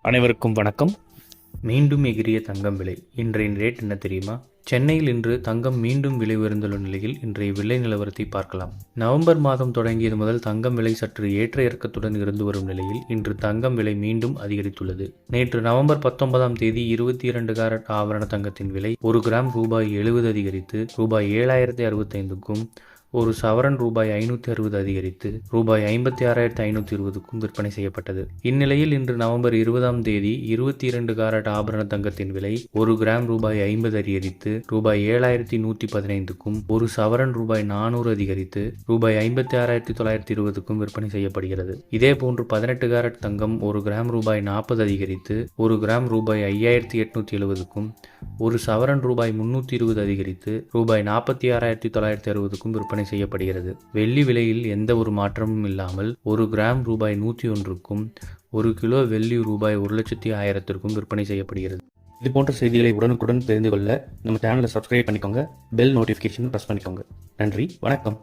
அனைவருக்கும் வணக்கம். மீண்டும் எகிரிய தங்கம் விலை. இன்றைய ரேட் என்ன தெரியுமா? சென்னையில் இன்று தங்கம் மீண்டும் விலை உயர்ந்துள்ள நிலையில் இன்றைய விலை நிலவரத்தை பார்க்கலாம். நவம்பர் மாதம் தொடங்கியது முதல் தங்கம் விலை சற்று ஏற்ற இறக்கத்துடன் இருந்து வரும் நிலையில் இன்று தங்கம் விலை மீண்டும் அதிகரித்துள்ளது. நேற்று நவம்பர் 19ஆம் தேதி 22 கேரட் ஆபரண தங்கத்தின் விலை 1 கிராம் ரூபாய் 70 அதிகரித்து ரூபாய் 7065க்கும், ஒரு சவரன் ரூபாய் 560 அதிகரித்து ரூபாய் 56,520க்கும் விற்பனை செய்யப்பட்டது. இந்நிலையில் இன்று நவம்பர் 20ஆம் தேதி 22 கேரட் ஆபரண தங்கத்தின் விலை 1 கிராம் ரூபாய் 50 அதிகரித்து ரூபாய் 7115க்கும், ஒரு சவரன் ரூபாய் 400 அதிகரித்து ரூபாய் 56,920க்கும் விற்பனை செய்யப்படுகிறது. இதேபோன்று 18 கேரட் தங்கம் 1 கிராம் ரூபாய் 40 அதிகரித்து 1 கிராம் ரூபாய் 5870க்கும், ஒரு சவரன் ரூபாய் 320 அதிகரித்து ரூபாய் 46,960க்கும் விற்பனை செய்யப்படுகிறது. வெள்ளி விலையில் எந்த ஒரு மாற்றமும் இல்லாமல் 1 கிராம் ரூபாய் 101க்கும், 1 கிலோ வெள்ளி ரூபாய் 1,10,000க்கும் விற்பனை செய்யப்படுகிறது. இது போன்ற செய்திகளை உடனுக்குடன் தெரிந்து கொள்ள நம்ம சேனலை சப்ஸ்கிரைப் பண்ணிக்கோங்க. பெல் நோட்டிஃபிகேஷன் ப்ரெஸ் பண்ணிக்கோங்க. நன்றி, வணக்கம்.